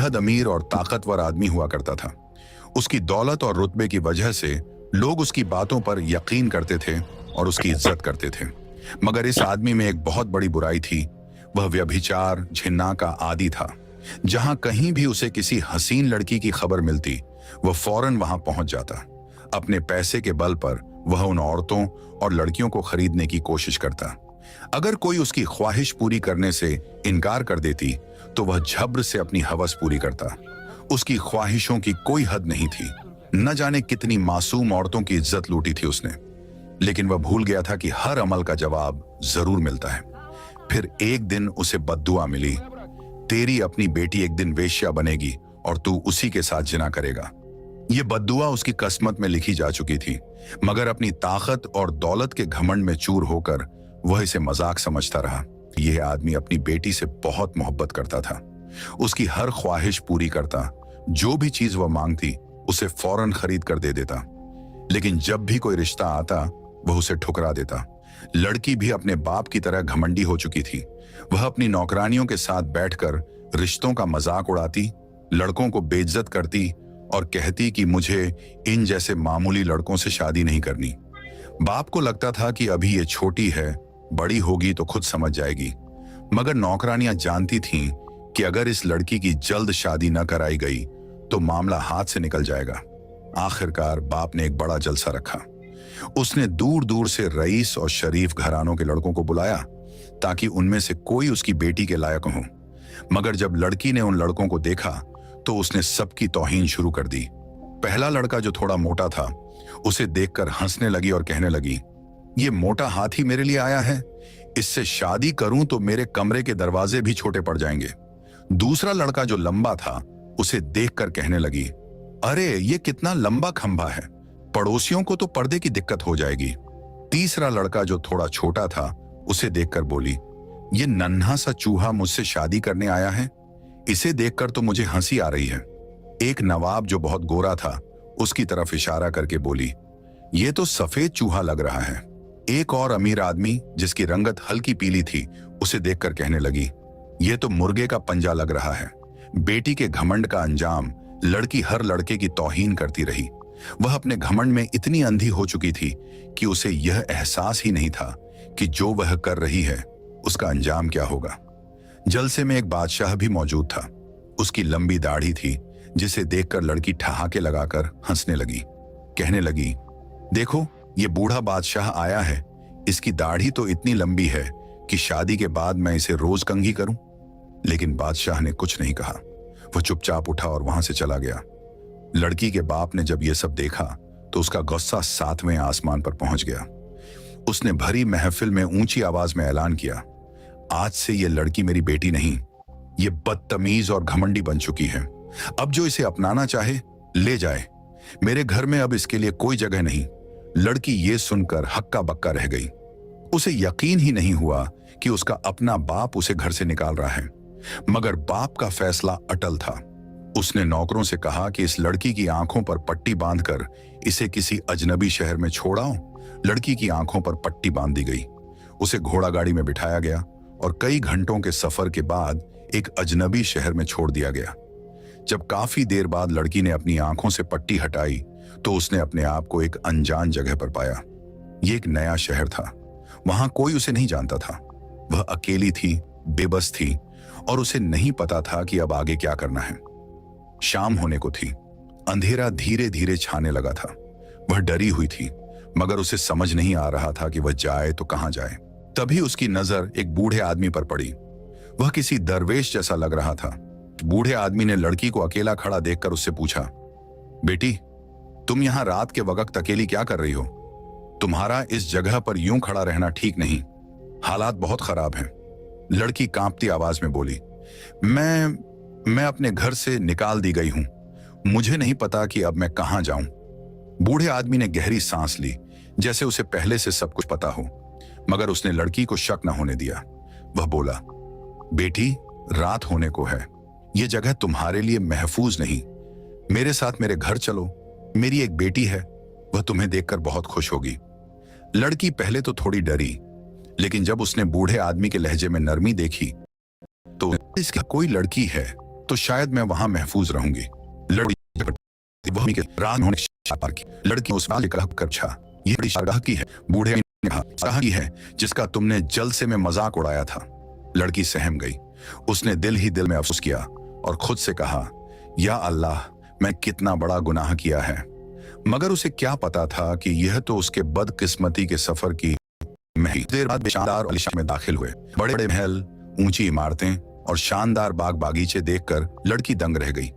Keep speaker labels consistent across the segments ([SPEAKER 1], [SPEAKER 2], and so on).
[SPEAKER 1] बेहद अमीर और ताकतवर आदमी हुआ करता था। उसकी दौलत और रुतबे की वजह से लोग उसकी बातों पर यकीन करते थे और उसकी इज्जत करते थे। मगर इस आदमी में एक बहुत बड़ी बुराई थी। वह व्यभिचार झिन्ना का आदी था। जहां कहीं भी उसे किसी हसीन लड़की की खबर मिलती, वह फौरन वहां पहुंच जाता। अपने पैसे के बल पर वह उन औरतों और लड़कियों को खरीदने की कोशिश करता। अगर कोई उसकी ख्वाहिश पूरी करने से इनकार कर देती तो वह झब्र से अपनी हवस पूरी करता। उसकी ख्वाहिशों की कोई हद नहीं थी। न जाने कितनी मासूम औरतों की इज्जत लूटी थी उसने। लेकिन वह भूल गया था कि हर अमल का जवाब जरूर मिलता है। फिर एक दिन उसे बद्दुआ मिली, तेरी अपनी बेटी एक दिन वेश्या बनेगी और तू उसी के साथ जिना करेगा। यह बद्दुआ उसकी किस्मत में लिखी जा चुकी थी, मगर अपनी ताकत और दौलत के घमंड में चूर होकर वह इसे मजाक समझता रहा। यह आदमी अपनी बेटी से बहुत मोहब्बत करता था। उसकी हर ख्वाहिश पूरी करता। जो भी चीज वह मांगती उसे फौरन खरीद कर दे देता। लेकिन जब भी कोई रिश्ता आता वह उसे ठुकरा देता। लड़की भी अपने बाप की तरह घमंडी हो चुकी थी। वह अपनी नौकरानियों के साथ बैठकर रिश्तों का मजाक उड़ाती, लड़कों को बेइज्जत करती और कहती कि मुझे इन जैसे मामूली लड़कों से शादी नहीं करनी। बाप को लगता था कि अभी ये छोटी है, बड़ी होगी तो खुद समझ जाएगी। मगर नौकरानियां जानती थीं कि अगर इस लड़की की जल्द शादी न कराई गई तो मामला हाथ से निकल जाएगा। आखिरकार बाप ने एक बड़ा जलसा रखा। उसने दूर दूर से रईस और शरीफ घरानों के लड़कों को बुलाया ताकि उनमें से कोई उसकी बेटी के लायक हो। मगर जब लड़की ने उन लड़कों को देखा तो उसने सबकी तौहीन शुरू कर दी। पहला लड़का जो थोड़ा मोटा था उसे देखकर हंसने लगी और कहने लगी, ये मोटा हाथी मेरे लिए आया है, इससे शादी करूं तो मेरे कमरे के दरवाजे भी छोटे पड़ जाएंगे। दूसरा लड़का जो लंबा था उसे देखकर कहने लगी, अरे ये कितना लंबा खंभा है, पड़ोसियों को तो पर्दे की दिक्कत हो जाएगी। तीसरा लड़का जो थोड़ा छोटा था उसे देखकर बोली, ये नन्हा सा चूहा मुझसे शादी करने आया है, इसे देखकर तो मुझे हंसी आ रही है। एक नवाब जो बहुत गोरा था उसकी तरफ इशारा करके बोली, ये तो सफेद चूहा लग रहा है। एक और अमीर आदमी जिसकी रंगत हल्की पीली थी उसे देखकर कहने लगी, ये तो मुर्गे का पंजा लग रहा है। बेटी के घमंड का अंजाम लड़की हर लड़के की तौहीन करती रही। वह अपने घमंड में इतनी अंधी हो चुकी थी कि उसे यह एहसास ही नहीं था कि जो वह कर रही है उसका अंजाम क्या होगा। जलसे में एक बादशाह भी मौजूद था। उसकी लंबी दाढ़ी थी जिसे देखकर लड़की ठहाके लगाकर हंसने लगी। कहने लगी, देखो ये बूढ़ा बादशाह आया है, इसकी दाढ़ी तो इतनी लंबी है कि शादी के बाद मैं इसे रोज कंघी करूं। लेकिन बादशाह ने कुछ नहीं कहा। वह चुपचाप उठा और वहां से चला गया। लड़की के बाप ने जब यह सब देखा तो उसका गुस्सा 7वें आसमान पर पहुंच गया। उसने भरी महफिल में ऊंची आवाज में ऐलान किया, आज से यह लड़की मेरी बेटी नहीं, ये बदतमीज और घमंडी बन चुकी है। अब जो इसे अपनाना चाहे ले जाए, मेरे घर में अब इसके लिए कोई जगह नहीं। लड़की ये सुनकर हक्का बक्का रह गई। उसे यकीन ही नहीं हुआ कि उसका अपना बाप उसे घर से निकाल रहा है। मगर बाप का फैसला अटल था। उसने नौकरों से कहा कि इस लड़की की आंखों पर पट्टी बांधकर इसे किसी अजनबी शहर में छोड़ आओ। लड़की की आंखों पर पट्टी बांध दी गई। उसे घोड़ा गाड़ी में बिठाया गया और कई घंटों के सफर के बाद एक अजनबी शहर में छोड़ दिया गया। जब काफी देर बाद लड़की ने अपनी आंखों से पट्टी हटाई तो उसने अपने आप को एक अनजान जगह पर पाया। यह एक नया शहर था। वहां कोई उसे नहीं जानता था। वह अकेली थी, बेबस थी और उसे नहीं पता था कि अब आगे क्या करना है। शाम होने को थी। अंधेरा धीरे धीरे छाने लगा था। वह डरी हुई थी, मगर उसे समझ नहीं आ रहा था कि वह जाए तो कहां जाए। तभी उसकी नजर एक बूढ़े आदमी पर पड़ी। वह किसी दरवेश जैसा लग रहा था। बूढ़े आदमी ने लड़की को अकेला खड़ा देखकर उससे पूछा, बेटी तुम यहां रात के वक्त अकेली क्या कर रही हो? तुम्हारा इस जगह पर यूं खड़ा रहना ठीक नहीं, हालात बहुत खराब हैं। लड़की कांपती आवाज में बोली, मैं अपने घर से निकाल दी गई हूं, मुझे नहीं पता कि अब मैं कहां जाऊं। बूढ़े आदमी ने गहरी सांस ली, जैसे उसे पहले से सब कुछ पता हो, मगर उसने लड़की को शक न होने दिया। वह बोला, बेटी रात होने को है, यह जगह तुम्हारे लिए महफूज नहीं। मेरे साथ मेरे घर चलो, मेरी एक बेटी है, वह तुम्हें देखकर बहुत खुश होगी। लड़की पहले तो थोड़ी डरी, लेकिन जब उसने बूढ़े आदमी के लहजे में नरमी देखी तो इसकी कोई लड़की है तो शायद मैं वहां महफूज रहूंगी। लड़की के रात में की लड़की उस वाले कर पूछा, ये बड़ी शारगाह की है। बूढ़े ने कहा, शारगाह की है जिसका तुमने जलसे में मजाक उड़ाया था। लड़की सहम गई। उसने दिल ही दिल में अफसोस किया और खुद से कहा, या अल्लाह, मैं कितना बड़ा गुनाह किया है। मगर उसे क्या पता था कि यह तो उसके बदकिस्मती के सफर की देर बाद शानदार आलीशान में दाखिल हुए। बड़े बड़े महल, ऊंची इमारतें और शानदार बाग बागीचे देखकर लड़की दंग रह गई।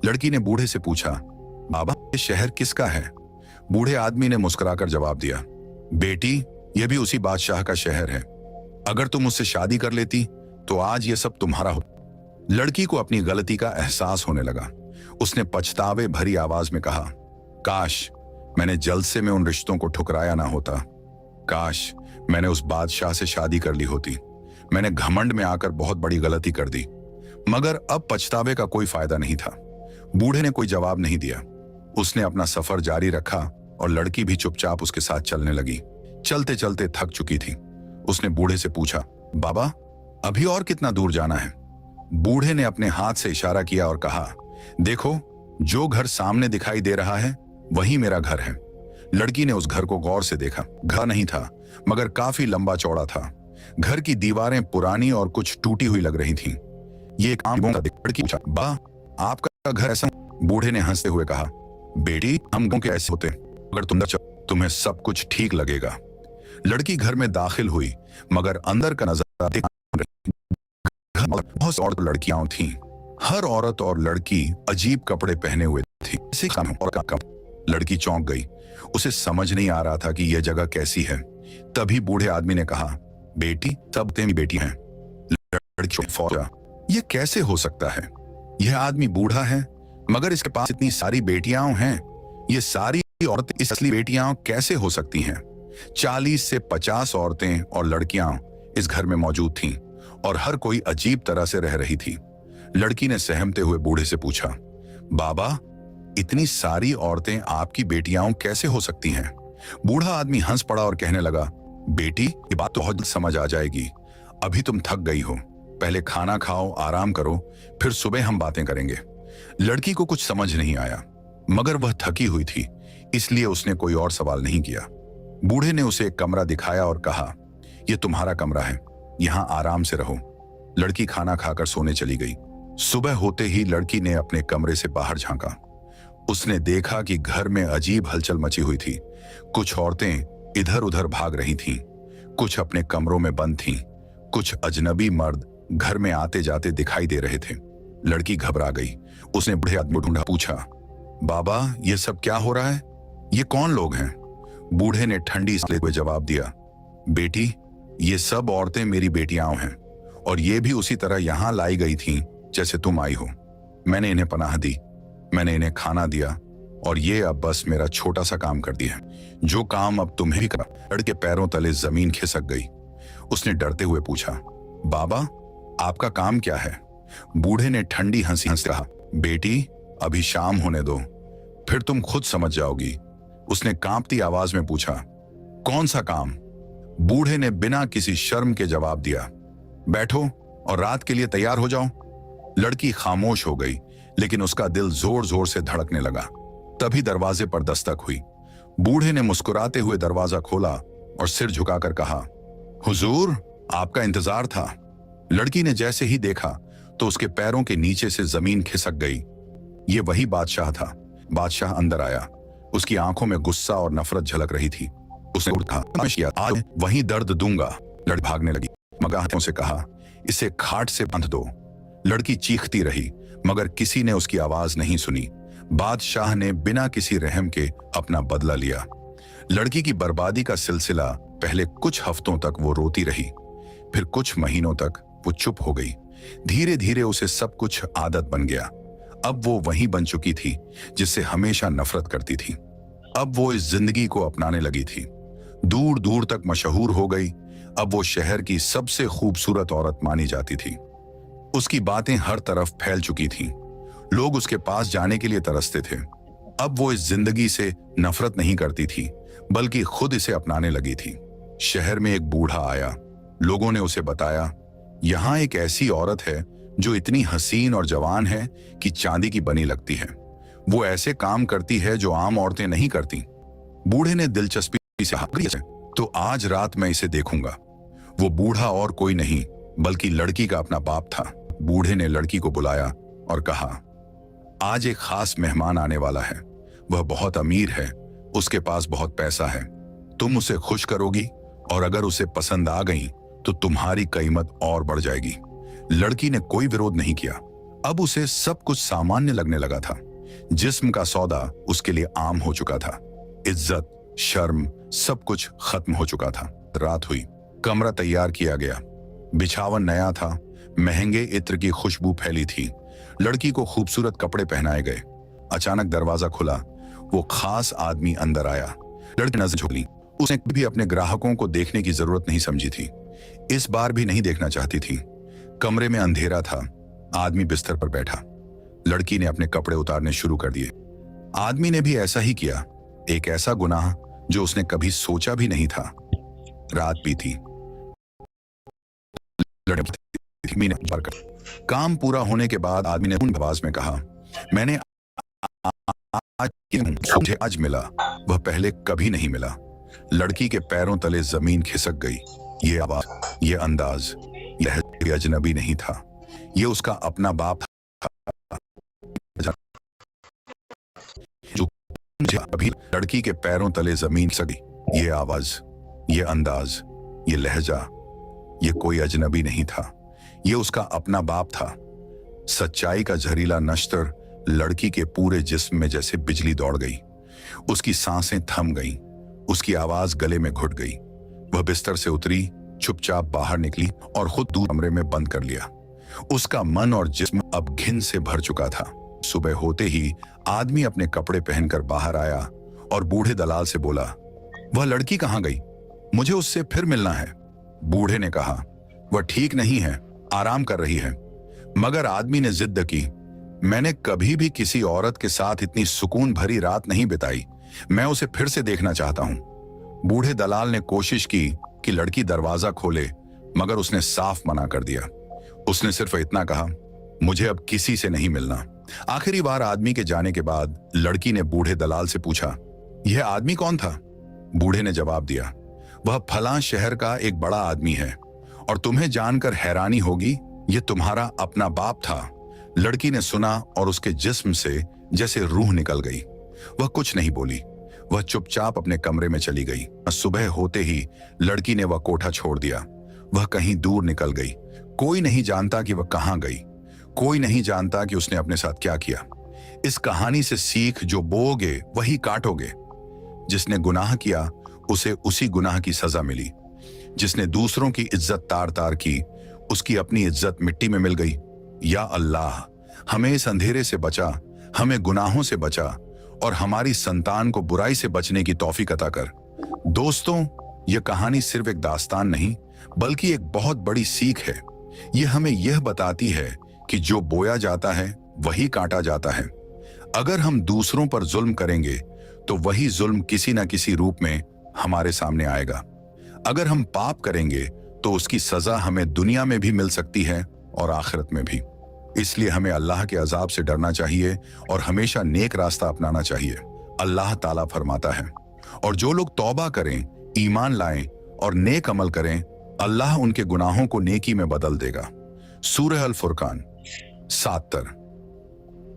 [SPEAKER 1] लड़की ने बूढ़े से पूछा, बाबा, ये शहर किसका है? बूढ़े आदमी ने मुस्कुराकर जवाब दिया, बेटी, यह भी उसी बादशाह का शहर है। अगर तुम उससे शादी कर लेती तो आज ये सब तुम्हारा हो। लड़की को अपनी गलती का एहसास होने लगा। उसने पछतावे भरी आवाज में कहा, काश मैंने जलसे में उन रिश्तों को ठुकराया ना होता। काश मैंने उस बादशाह से शादी कर ली होती। मैंने घमंड में आकर बहुत बड़ी गलती कर दी। मगर अब पछतावे का कोई फायदा नहीं था। बूढ़े ने कोई जवाब नहीं दिया। उसने अपना सफर जारी रखा और लड़की भी चुपचाप उसके साथ चलने लगी। चलते चलते थक चुकी थी। उसने बूढ़े से पूछा, बाबा, अभी और कितना दूर जाना है? बूढ़े ने अपने हाथ से इशारा किया और कहा, देखो, जो घर सामने दिखाई दे रहा है वही मेरा घर है। लड़की ने उस घर को गौर से देखा। घर नहीं था, मगर काफी लंबा चौड़ा था। घर की दीवारें पुरानी और कुछ टूटी हुई लग रही थीं। ये एक आम का लड़की पूछा, बा, आपका घर ऐसा? बूढ़े ने हंसते हुए कहा, बेटी, हम गांव के ऐसे होते, अगर तुम्हें सब कुछ ठीक लगेगा। लड़की घर में दाखिल हुई, मगर अंदर का नजारा देख बहुत सी औरत लड़कियां थीं। हर औरत और लड़की अजीब कपड़े पहने हुए थी। लड़की चौंक गई। उसे समझ नहीं आ रहा था कि यह जगह कैसी है। तभी बूढ़े आदमी ने कहा, बेटी, सब तेरी बेटी हैं। लड़की फौजा, यह कैसे हो सकता है? यह आदमी बूढ़ा है, मगर इसके पास इतनी सारी बेटियां हैं। ये सारी औरतें इस असली बेटियां कैसे हो सकती हैं? 40 से 50 औरतें और लड़कियां इस घर में मौजूद थीं और हर कोई अजीब तरह से रह रही थी। लड़की ने सहमते हुए बूढ़े से पूछा, बाबा, इतनी सारी औरतें आपकी बेटियां कैसे हो सकती हैं? बूढ़ा आदमी हंस पड़ा और कहने लगा, बेटी, ये बात तो बहुत समझ आ जाएगी। अभी तुम थक गई हो, पहले खाना खाओ, आराम करो, फिर सुबह हम बातें करेंगे। लड़की को कुछ समझ नहीं आया, मगर वह थकी हुई थी, इसलिए उसने कोई और सवाल नहीं किया। बूढ़े ने उसे एक कमरा दिखाया और कहा, यह तुम्हारा कमरा है, यहां आराम से रहो। लड़की खाना खाकर सोने चली गई। सुबह होते ही लड़की ने अपने कमरे से बाहर झांका। उसने देखा कि घर में अजीब हलचल मची हुई थी। कुछ औरतें इधर उधर भाग रही थीं, कुछ अपने कमरों में बंद थीं, कुछ अजनबी मर्द घर में आते जाते दिखाई दे रहे थे। लड़की घबरा गई। उसने बूढ़े आदमी ढूंढा, पूछा, बाबा, ये सब क्या हो रहा है? ये कौन लोग हैं? बूढ़े ने ठंडी लेते हुए जवाब दिया, बेटी, ये सब औरतें मेरी बेटियां हैं और ये भी उसी तरह यहां लाई गई थीं जैसे तुम आई हो। मैंने इन्हें पनाह दी, मैंने इन्हें खाना दिया और ये अब बस मेरा छोटा सा काम कर दिया है, जो काम अब तुम्हें भी करा। लड़के पैरों तले जमीन खिसक गई। उसने डरते हुए पूछा, बाबा, आपका काम क्या है? बूढ़े ने ठंडी हंसी हंस कहा, बेटी, अभी शाम होने दो, फिर तुम खुद समझ जाओगी। उसने कांपती आवाज में पूछा, कौन सा काम? बूढ़े ने बिना किसी शर्म के जवाब दिया, बैठो और रात के लिए तैयार हो जाओ। लड़की खामोश हो गई, लेकिन उसका दिल जोर जोर से धड़कने लगा। तभी दरवाजे पर दस्तक हुई। बूढ़े ने मुस्कुराते हुए दरवाजा खोला और सिर झुकाकर कहा, हुजूर, आपका इंतजार था। लड़की ने जैसे ही देखा तो उसके पैरों के नीचे से जमीन खिसक गई। ये वही बादशाह था। बादशाह अंदर आया। उसकी आंखों में गुस्सा और नफरत झलक रही थी। उसने कहा, आज वही दर्द दूंगा। लड़की भागने लगी, मगर हाथों से कहा, इसे खाट से बांध दो। लड़की चीखती रही, मगर किसी ने उसकी आवाज नहीं सुनी। बादशाह ने बिना किसी रहम के अपना बदला लिया। लड़की की बर्बादी का सिलसिला पहले कुछ हफ्तों तक वो रोती रही, फिर कुछ महीनों तक वो चुप हो गई। धीरे धीरे उसे सब कुछ आदत बन गया। अब वो वही बन चुकी थी जिससे हमेशा नफरत करती थी। अब वो इस जिंदगी को अपनाने लगी थी। दूर दूर तक मशहूर हो गई। अब वो शहर की सबसे खूबसूरत औरत मानी जाती थी। उसकी बातें हर तरफ फैल चुकी थीं। लोग उसके पास जाने के लिए तरसते थे। अब वो इस जिंदगी से नफरत नहीं करती थी, बल्कि खुद इसे अपनाने लगी थी। शहर में एक बूढ़ा आया। लोगों ने उसे बताया, यहाँ एक ऐसी औरत है जो इतनी हसीन और जवान है कि चांदी की बनी लगती है। वो ऐसे काम करती है जो आम औरतें नहीं करती। बूढ़े ने दिलचस्पी से कहा, तो आज रात मैं इसे देखूंगा। वो बूढ़ा और कोई नहीं बल्कि लड़की का अपना बाप था। बूढ़े ने लड़की को बुलाया और कहा, आज एक खास मेहमान आने वाला है। वह बहुत अमीर है, उसके पास बहुत पैसा है। तुम उसे खुश करोगी और अगर उसे पसंद आ गई तो तुम्हारी कीमत और बढ़ जाएगी। लड़की ने कोई विरोध नहीं किया। अब उसे सब कुछ सामान्य लगने लगा था। जिस्म का सौदा उसके लिए आम हो चुका था। इज्जत, शर्म, सब कुछ खत्म हो चुका था। रात हुई, कमरा तैयार किया गया। बिछावन नया था, महंगे इत्र की खुशबू फैली थी। लड़की को खूबसूरत कपड़े पहनाए गए। अचानक दरवाजा खुला। वो खास आदमी अंदर आया। लड़की नजर झुकी। उसने भी अपने ग्राहकों को देखने की जरूरत नहीं समझी थी। इस बार भी नहीं देखना चाहती थी। कमरे में अंधेरा था। आदमी बिस्तर पर बैठा। लड़की ने अपने कपड़े उतारने शुरू कर दिए। आदमी ने भी ऐसा ही किया। एक ऐसा गुनाह जो उसने कभी सोचा भी नहीं था। रात भी थी। काम पूरा होने के बाद आदमी ने आवाज में कहा, मैंने मुझे आज मिला, वह पहले कभी नहीं मिला। लड़की के पैरों तले जमीन खिसक गई। ये आवाज, ये अंदाज, यह अजनबी नहीं था, ये उसका अपना बाप था। जो मुझे अभी लड़की के पैरों तले जमीन खिसक गई। ये आवाज, ये अंदाज, ये लहजा, ये कोई अजनबी नहीं था, ये उसका अपना बाप था। सच्चाई का जहरीला नश्तर लड़की के पूरे जिस्म में जैसे बिजली दौड़ गई। उसकी सांसें थम गईं, उसकी आवाज गले में घुट गई। वह बिस्तर से उतरी, चुपचाप बाहर निकली और खुद दूर कमरे में बंद कर लिया। उसका मन और जिस्म अब घिन से भर चुका था। सुबह होते ही आदमी अपने कपड़े पहनकर बाहर आया और बूढ़े दलाल से बोला, वह लड़की कहाँ गई? मुझे उससे फिर मिलना है। बूढ़े ने कहा, वह ठीक नहीं है, आराम कर रही है। मगर आदमी ने जिद की, मैंने कभी भी किसी औरत के साथ इतनी सुकून भरी रात नहीं बिताई। मैं उसे फिर से देखना चाहता हूं। बूढ़े दलाल ने कोशिश की कि लड़की दरवाजा खोले, मगर उसने साफ मना कर दिया। उसने सिर्फ इतना कहा, मुझे अब किसी से नहीं मिलना। आखिरी बार आदमी के जाने के बाद लड़की ने बूढ़े दलाल से पूछा, यह आदमी कौन था? बूढ़े ने जवाब दिया, वह फलां शहर का एक बड़ा आदमी है और तुम्हें जानकर हैरानी होगी, यह तुम्हारा अपना बाप था। लड़की ने सुना और उसके जिस्म से जैसे रूह निकल गई। वह कुछ नहीं बोली। वह चुपचाप अपने कमरे में चली गई। सुबह होते ही लड़की ने वह कोठा छोड़ दिया। वह कहीं दूर निकल गई। कोई नहीं जानता कि वह कहां गई। कोई नहीं जानता कि उसने अपने साथ क्या किया। इस कहानी से सीख, जो बोओगे वही काटोगे। जिसने गुनाह किया उसे उसी गुनाह की सजा मिली। जिसने दूसरों की इज्जत तार तार की, उसकी अपनी इज्जत मिट्टी में मिल गई। या अल्लाह, हमें इस अंधेरे से बचा, हमें गुनाहों से बचा और हमारी संतान को बुराई से बचने की तौफीक अता कर। दोस्तों, यह कहानी सिर्फ एक दास्तान नहीं बल्कि एक बहुत बड़ी सीख है। यह हमें यह बताती है कि जो बोया जाता है वही काटा जाता है। अगर हम दूसरों पर जुल्म करेंगे तो वही जुल्म किसी न किसी रूप में हमारे सामने आएगा। अगर हम पाप करेंगे तो उसकी सजा हमें दुनिया में भी मिल सकती है और आखिरत में भी। इसलिए हमें अल्लाह के अजाब से डरना चाहिए और हमेशा नेक रास्ता अपनाना चाहिए। अल्लाह ताला फरमाता है, और जो लोग तौबा करें, ईमान लाएं और नेक अमल करें, अल्लाह उनके गुनाहों को नेकी में बदल देगा। सूरह अल फुरकान 7।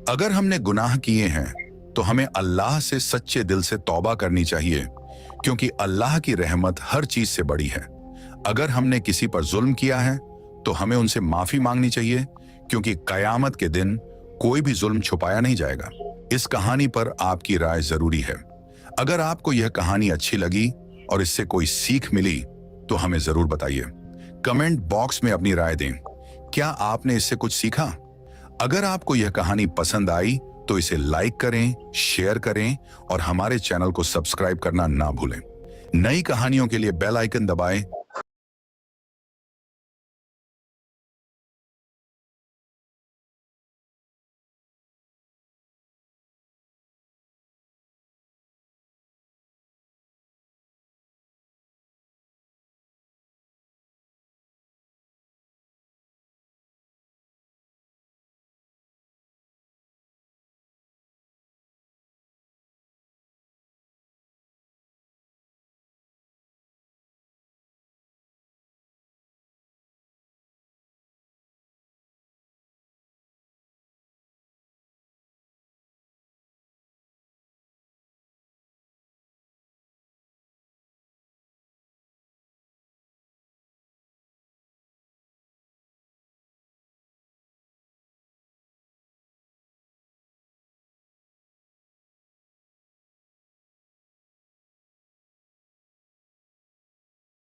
[SPEAKER 1] अगर हमने गुनाह किए हैं तो हमें अल्लाह से सच्चे दिल से तौबा करनी चाहिए, क्योंकि अल्लाह की रहमत हर चीज से बड़ी है। अगर हमने किसी पर जुल्म किया है तो हमें उनसे माफी मांगनी चाहिए, क्योंकि कयामत के दिन कोई भी जुल्म छुपाया नहीं जाएगा। इस कहानी पर आपकी राय जरूरी है। अगर आपको यह कहानी अच्छी लगी और इससे कोई सीख मिली तो हमें जरूर बताइए। कमेंट बॉक्स में अपनी राय दें। क्या आपने इससे कुछ सीखा? अगर आपको यह कहानी पसंद आई तो इसे लाइक करें, शेयर करें और हमारे चैनल को सब्सक्राइब करना ना भूलें। नई कहानियों के लिए बेल आइकन दबाएं